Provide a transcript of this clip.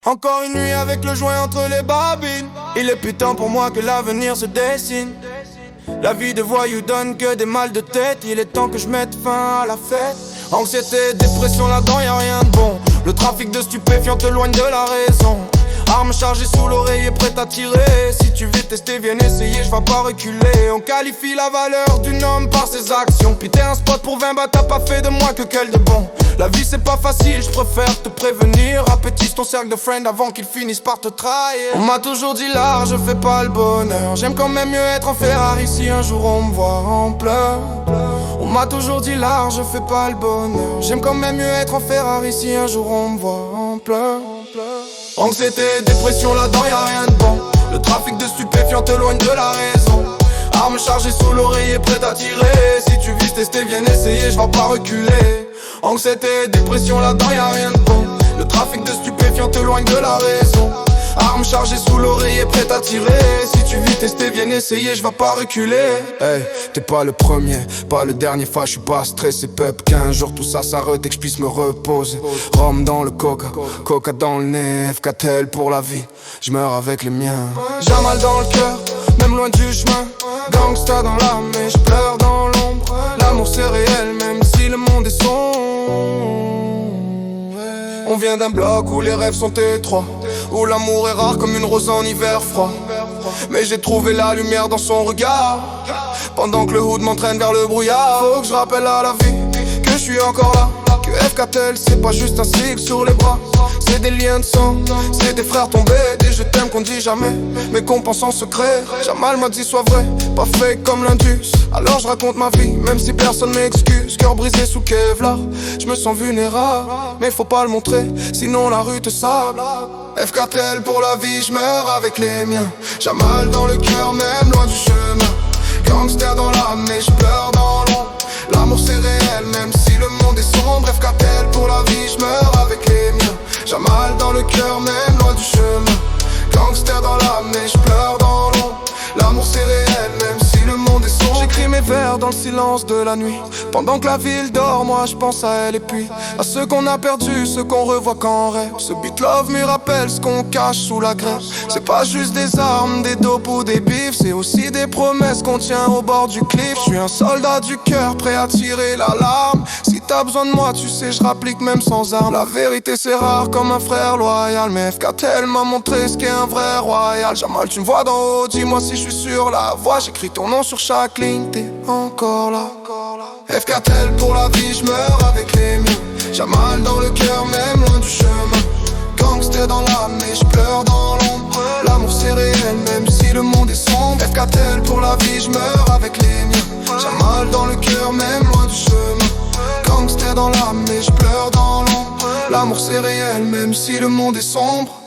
Encore une nuit avec le joint entre les babines. Il est putain pour moi que l'avenir se dessine. La vie de voyou donne que des mal de tête. Il est temps que je mette fin à la fête. Anxiété, dépression, là-dedans y'a rien de bon. Le trafic de stupéfiants te loigne de la raison. Arme chargée sous l'oreiller, prête à tirer. Si tu veux tester, viens essayer, je vais pas reculer. On qualifie la valeur d'une homme par ses actions. Puis t'es un spot pour 20 t'as pas fait de moi que quel de bon. La vie c'est pas facile, je préfère te prévenir. Rapetisse ton cercle de friends avant qu'ils finissent par te trahir. On m'a toujours dit l'art, je fais pas le bonheur. J'aime quand même mieux être en Ferrari si un jour on me voit en pleurs. On m'a toujours dit l'art, je fais pas le bonheur. J'aime quand même mieux être en Ferrari si un jour on me voit en pleurs. Anxiété, dépression, là-dedans y'a rien de bon. Le trafic de stupéfiants t'éloigne de la raison. Arme chargée sous l'oreiller, prête à tirer. Si tu vises tester, viens essayer, je vais pas reculer. Anxiété, dépression, là-dedans y'a rien de bon. Le trafic de stupéfiants t'éloigne de la raison. Arme chargée sous l'oreiller, prête à tirer. Si tu vis tester, viens essayer, je vais pas reculer. Hey, t'es pas le premier, pas le dernier fois, je suis pas stressé, peuple. Qu'un jour tout ça s'arrête et que je puisse me reposer. Rhum dans le coca, coca dans le nez, FKTL pour la vie, je meurs avec les miens. J'ai un mal dans le cœur, même loin du chemin. Gangsta dans l'âme et je pleure dans l'ombre. L'amour c'est réel, même si le monde est sombre. On vient d'un bloc où les rêves sont étroits, où l'amour est rare comme une rose en hiver froid. Mais j'ai trouvé la lumière dans son regard, pendant que le hood m'entraîne vers le brouillard. Faut que je rappelle à la vie que je suis encore là, que FKTL c'est pas juste un sigle sur les bras. C'est des liens de sang, c'est des frères tombés, des je t'aime qu'on dit jamais, mais qu'on pense en secret. Jamal m'a dit sois vrai, pas fake comme l'Indus. Alors je raconte ma vie, même si personne m'excuse. Cœur brisé sous Kevlar, je me sens vulnérable, mais faut pas le montrer, sinon la rue te sable. FKTL pour la vie, je meurs avec les miens. Jamal dans le cœur, même loin du chemin. Gangster dans l'âme, mais je pleure dans l'ombre. L'amour c'est réel, même si le monde est sombre. FKTL pour la vie, je meurs avec les miens. Jamal dans le cœur, même loin du chemin. Gangster dans l'âme, mais je pleure dans l'ombre. L'amour c'est réel, même si le monde est sombre. J'écris mes vers dans le silence de la nuit. Pendant que la ville dort, moi je pense à elle et puis à ceux qu'on a perdus, ceux qu'on revoit quand on rêve. Ce beat love me rappelle ce qu'on cache sous la grève. C'est pas juste des armes, des dopes ou des bifs, c'est aussi des promesses qu'on tient au bord du cliff. Je suis un soldat du cœur, prêt à tirer l'alarme. Si t'as besoin de moi, tu sais, je rapplique même sans armes. La vérité c'est rare comme un frère loyal, mais FKTL m'a montré ce qu'est un vrai royal. Jamal, tu me vois d'en haut, dis-moi si je suis sur la voie. J'écris ton nom sur chaque ligne, t'es encore là. FKTL pour la vie, je meurs avec les miens. Jamal dans le cœur, même loin du chemin. Gangster dans l'âme, mais je pleure dans l'ombre. L'amour c'est réel, même si le monde est sombre. FKTL pour la vie, je meurs avec les miens. Jamal dans le cœur, même loin du chemin. Gangster dans l'âme, mais je pleure dans l'ombre. L'amour c'est réel, même si le monde est sombre.